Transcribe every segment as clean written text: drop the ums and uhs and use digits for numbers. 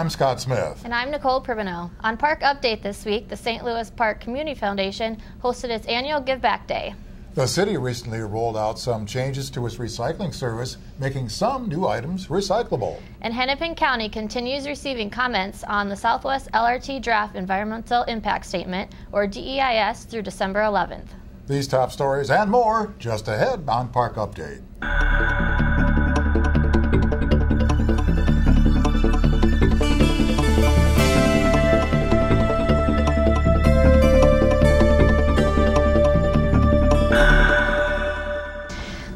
I'm Scott Smith. And I'm Nicole Pribino. On Park Update this week, the St. Louis Park Community Foundation hosted its annual Give Back Day. The city recently rolled out some changes to its recycling service, making some new items recyclable. And Hennepin County continues receiving comments on the Southwest LRT Draft Environmental Impact Statement, or DEIS, through December 11th. These top stories and more just ahead on Park Update.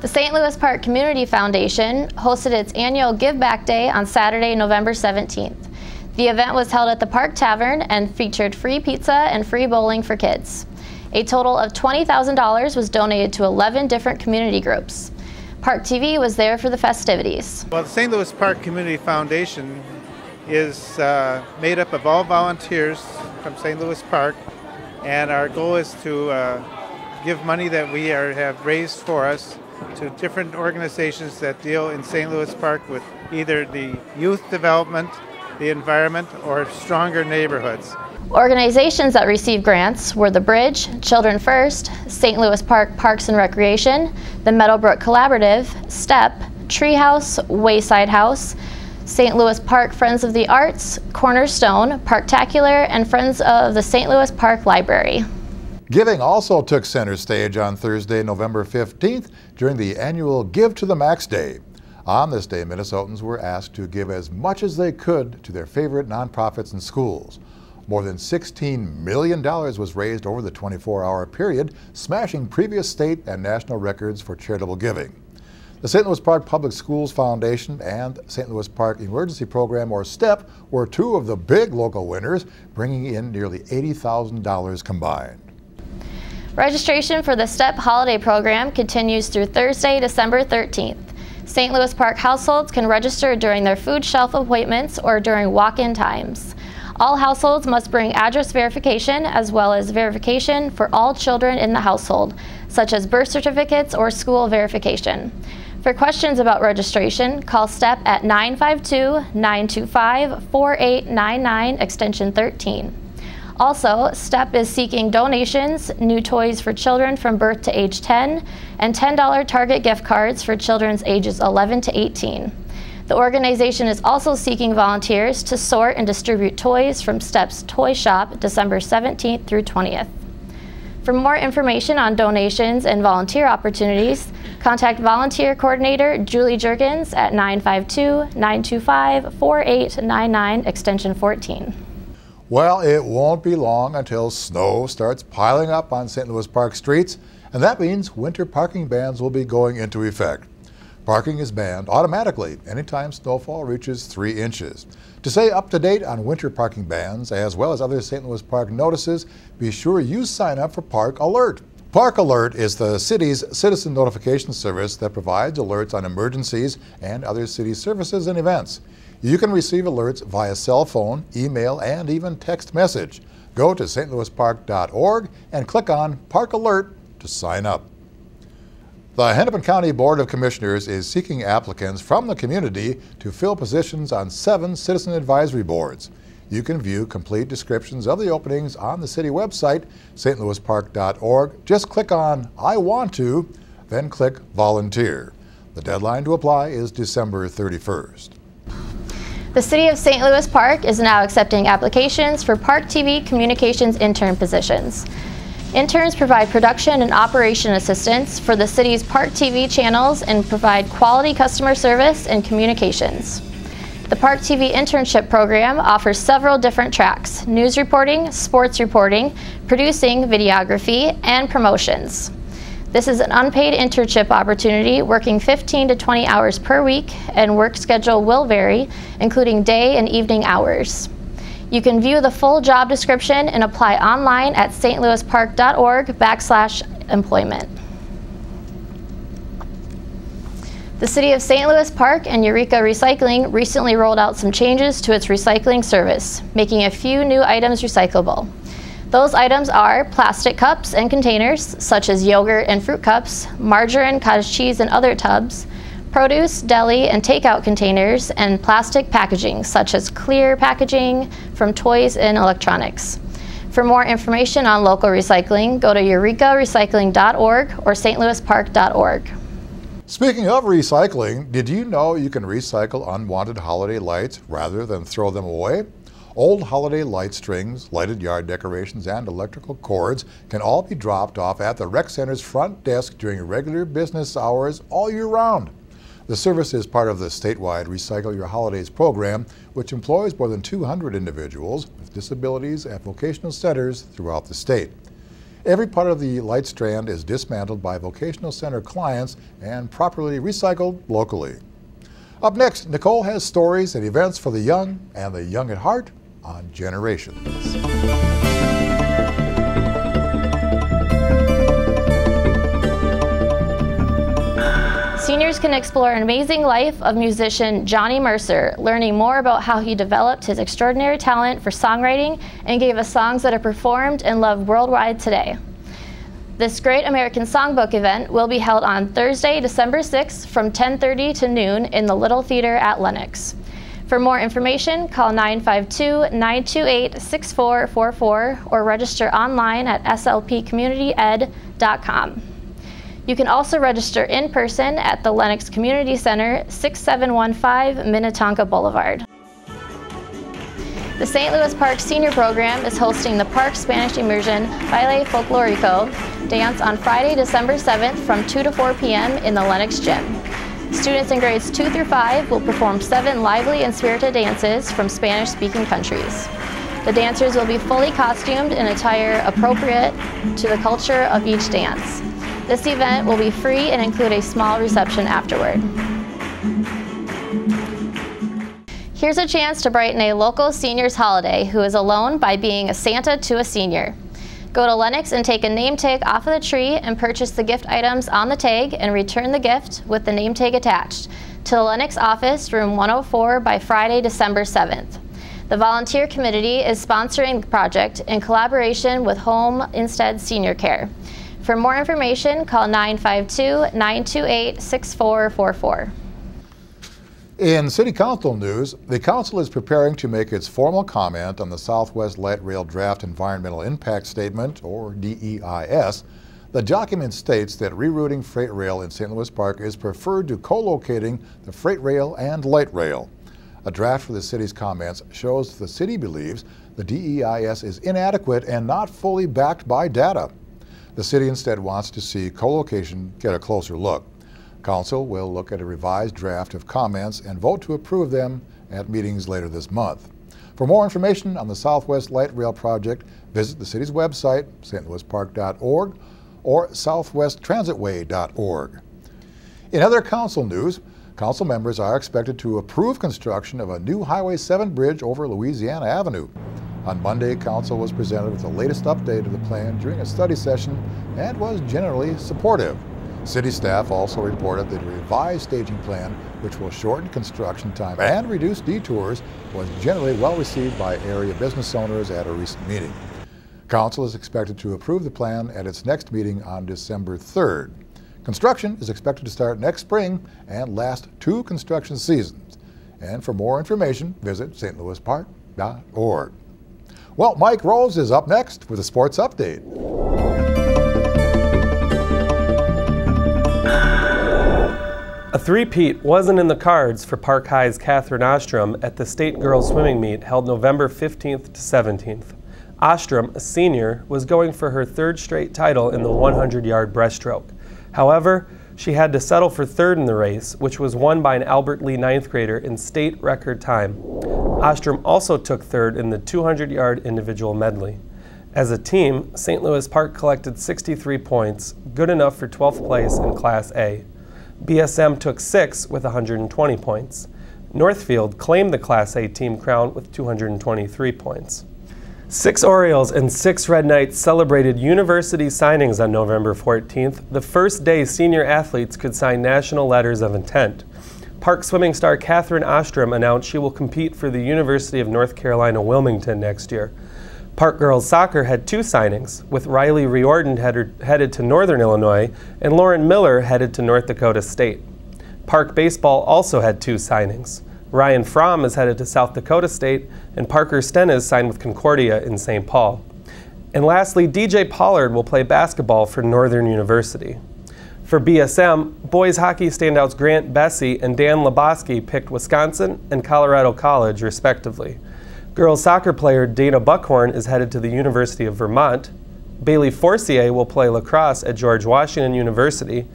The St. Louis Park Community Foundation hosted its annual Give Back Day on Saturday, November 17th. The event was held at the Park Tavern and featured free pizza and free bowling for kids. A total of $20,000 was donated to 11 different community groups. ParkTV was there for the festivities. Well, the St. Louis Park Community Foundation is made up of all volunteers from St. Louis Park, and our goal is to give money that we have raised for us to different organizations that deal in St. Louis Park with either the youth development, the environment, or stronger neighborhoods. Organizations that received grants were the Bridge, Children First, St. Louis Park Parks and Recreation, the Meadowbrook Collaborative, STEP, Treehouse, Wayside House, St. Louis Park Friends of the Arts, Cornerstone, Parktacular, and Friends of the St. Louis Park Library. Giving also took center stage on Thursday, November 15th during the annual Give to the Max Day. On this day, Minnesotans were asked to give as much as they could to their favorite nonprofits and schools. More than $16 million was raised over the 24-hour period, smashing previous state and national records for charitable giving. The St. Louis Park Public Schools Foundation and St. Louis Park Emergency Program, or STEP, were two of the big local winners, bringing in nearly $80,000 combined. Registration for the STEP Holiday Program continues through Thursday, December 13th. St. Louis Park households can register during their food shelf appointments or during walk-in times. All households must bring address verification as well as verification for all children in the household, such as birth certificates or school verification. For questions about registration, call STEP at 952-925-4899, extension 13. Also, STEP is seeking donations, new toys for children from birth to age 10, and $10 Target gift cards for children's ages 11 to 18. The organization is also seeking volunteers to sort and distribute toys from STEP's Toy Shop December 17th through 20th. For more information on donations and volunteer opportunities, contact Volunteer Coordinator Julie Juergens at 952-925-4899, extension 14. Well, it won't be long until snow starts piling up on St. Louis Park streets, and that means winter parking bans will be going into effect. Parking is banned automatically anytime snowfall reaches 3 inches. To stay up to date on winter parking bans, as well as other St. Louis Park notices, be sure you sign up for Park Alert. Park Alert is the city's citizen notification service that provides alerts on emergencies and other city services and events. You can receive alerts via cell phone, email, and even text message. Go to stlouispark.org and click on Park Alert to sign up. The Hennepin County Board of Commissioners is seeking applicants from the community to fill positions on 7 citizen advisory boards. You can view complete descriptions of the openings on the city website, stlouispark.org. Just click on I Want To, then click Volunteer. The deadline to apply is December 31st. The City of St. Louis Park is now accepting applications for ParkTV communications intern positions. Interns provide production and operation assistance for the city's ParkTV channels and provide quality customer service and communications. The ParkTV internship program offers several different tracks: news reporting, sports reporting, producing, videography, and promotions. This is an unpaid internship opportunity, working 15 to 20 hours per week, and work schedule will vary, including day and evening hours. You can view the full job description and apply online at stlouispark.org/employment. The City of St. Louis Park and Eureka Recycling recently rolled out some changes to its recycling service, making a few new items recyclable. Those items are plastic cups and containers, such as yogurt and fruit cups, margarine, cottage cheese, and other tubs, produce, deli, and takeout containers, and plastic packaging, such as clear packaging from toys and electronics. For more information on local recycling, go to eurekarecycling.org or stlouispark.org. Speaking of recycling, did you know you can recycle unwanted holiday lights rather than throw them away? Old holiday light strings, lighted yard decorations, and electrical cords can all be dropped off at the Rec Center's front desk during regular business hours all year round. The service is part of the statewide Recycle Your Holidays program, which employs more than 200 individuals with disabilities at vocational centers throughout the state. Every part of the light strand is dismantled by vocational center clients and properly recycled locally. Up next, Nicole has stories and events for the young and the young at heart on Generations. Seniors can explore an amazing life of musician Johnny Mercer, learning more about how he developed his extraordinary talent for songwriting and gave us songs that are performed and loved worldwide today. This Great American Songbook event will be held on Thursday, December 6th from 10:30 to noon in the Little Theater at Lenox. For more information, call 952-928-6444 or register online at slpcommunityed.com. You can also register in person at the Lenox Community Center, 6715 Minnetonka Boulevard. The St. Louis Park Senior Program is hosting the Park Spanish Immersion Baile Folklorico dance on Friday, December 7th from 2 to 4 p.m. in the Lenox Gym. Students in grades 2 through 5 will perform 7 lively and spirited dances from Spanish-speaking countries. The dancers will be fully costumed in attire appropriate to the culture of each dance. This event will be free and include a small reception afterward. Here's a chance to brighten a local senior's holiday who is alone by being a Santa to a senior. Go to Lenox and take a name tag off of the tree and purchase the gift items on the tag and return the gift with the name tag attached to the Lenox office, room 104 by Friday, December 7th. The volunteer committee is sponsoring the project in collaboration with Home Instead Senior Care. For more information, call 952-928-6444. In City Council news, the Council is preparing to make its formal comment on the Southwest Light Rail Draft Environmental Impact Statement, or DEIS. The document states that rerouting freight rail in St. Louis Park is preferred to co-locating the freight rail and light rail. A draft for the city's comments shows the city believes the DEIS is inadequate and not fully backed by data. The city instead wants to see co-location get a closer look. Council will look at a revised draft of comments and vote to approve them at meetings later this month. For more information on the Southwest Light Rail project, visit the city's website, stlouispark.org or southwesttransitway.org. In other council news, council members are expected to approve construction of a new Highway 7 bridge over Louisiana Avenue. On Monday, Council was presented with the latest update of the plan during a study session and was generally supportive. City staff also reported that a revised staging plan, which will shorten construction time and reduce detours, was generally well received by area business owners at a recent meeting. Council is expected to approve the plan at its next meeting on December 3rd. Construction is expected to start next spring and last 2 construction seasons. And for more information, visit stlouispark.org. Well, Mike Rose is up next with a sports update. A three-peat wasn't in the cards for Park High's Catherine Ostrom at the State Girls Swimming Meet held November 15th to 17th. Ostrom, a senior, was going for her 3rd straight title in the 100-yard breaststroke. However, she had to settle for 3rd in the race, which was won by an Albert Lee 9th grader in state record time. Ostrom also took 3rd in the 200-yard individual medley. As a team, St. Louis Park collected 63 points, good enough for 12th place in Class A. BSM took 6th with 120 points. Northfield claimed the Class A team crown with 223 points. 6 Orioles and 6 Red Knights celebrated university signings on November 14th, the first day senior athletes could sign national letters of intent. Park swimming star Catherine Ostrom announced she will compete for the University of North Carolina Wilmington next year. Park girls soccer had 2 signings, with Riley Riordan headed to Northern Illinois and Lauren Miller headed to North Dakota State. Park Baseball also had 2 signings. Ryan Fromm is headed to South Dakota State, and Parker Stennis signed with Concordia in St. Paul. And lastly, DJ Pollard will play basketball for Northern University. For BSM, boys hockey standouts Grant Bessie and Dan Lebowski picked Wisconsin and Colorado College, respectively. Girls soccer player Dana Buckhorn is headed to the University of Vermont. Bailey Forcier will play lacrosse at George Washington University.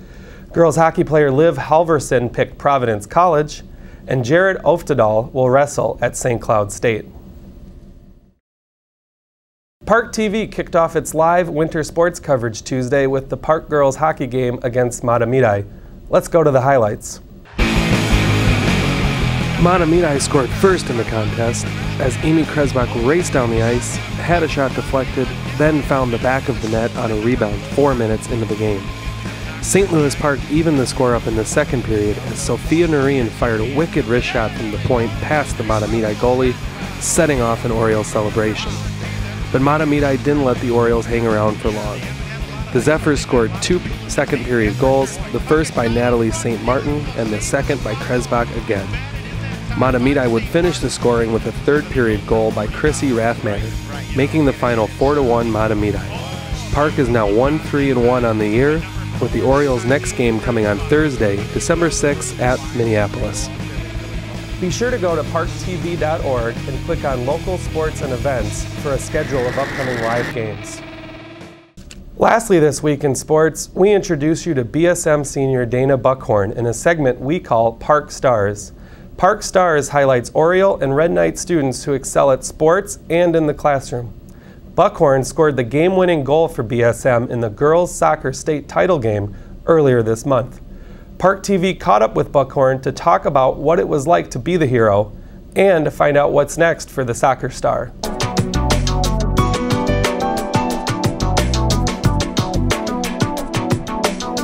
Girls hockey player Liv Halverson picked Providence College. And Jared Oftedal will wrestle at St. Cloud State. ParkTV kicked off its live winter sports coverage Tuesday with the Park girls hockey game against Mahtomedi. Let's go to the highlights. Mahtomedi scored first in the contest as Amy Kresbach raced down the ice, had a shot deflected, then found the back of the net on a rebound 4 minutes into the game. St. Louis Park evened the score up in the second period as Sophia Noreen fired a wicked wrist shot from the point past the Mahtomedi goalie, setting off an Orioles celebration. But Mahtomedi didn't let the Orioles hang around for long. The Zephyrs scored 2 second-period goals, the first by Natalie St. Martin and the second by Kresbach again. Mahtomedi would finish the scoring with a third-period goal by Chrissy Rathmatter, making the final 4-1 Mahtomedi. Park is now 1-3-1 on the year, with the Orioles' next game coming on Thursday, December 6th at Minneapolis. Be sure to go to parktv.org and click on Local Sports and Events for a schedule of upcoming live games. Lastly this week in sports, we introduce you to BSM senior Dana Buckhorn in a segment we call Park Stars. Park Stars highlights Oriole and Red Knight students who excel at sports and in the classroom. Buckhorn scored the game-winning goal for BSM in the girls' soccer state title game earlier this month. ParkTV caught up with Buckhorn to talk about what it was like to be the hero and to find out what's next for the soccer star.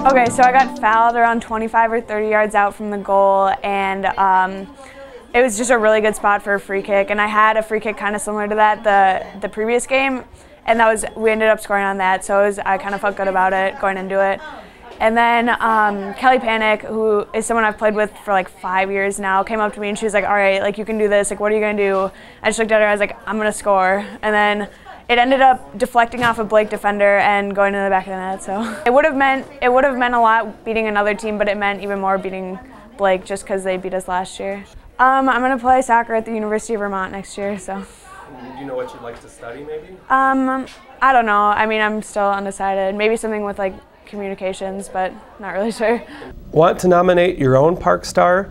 Okay, so I got fouled around 25 or 30 yards out from the goal, and it was just a really good spot for a free kick, and I had a free kick kind of similar to that the previous game, and we ended up scoring on that, so I kind of felt good about it going into it. And then Kelly Panic, who is someone I've played with for like 5 years now, came up to me and she was like, all right, like you can do this, like what are you gonna do? I just looked at her, I was like, I'm gonna score. And then it ended up deflecting off a Blake defender and going to the back of the net, so. It would have meant a lot beating another team, but it meant even more beating Blake just because they beat us last year. I'm gonna play soccer at the University of Vermont next year, so. Do you know what you'd like to study maybe? I don't know, I mean, I'm still undecided. Maybe something with like communications, but not really sure. Want to nominate your own Park Star?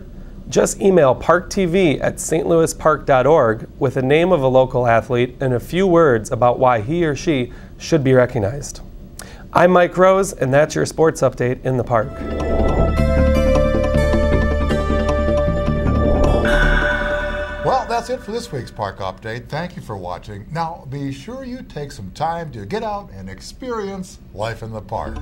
Just email parktv@stlouispark.org with the name of a local athlete and a few words about why he or she should be recognized. I'm Mike Rose, and that's your sports update in the park. Well, that's it for this week's Park Update. Thank you for watching. Now, be sure you take some time to get out and experience life in the park.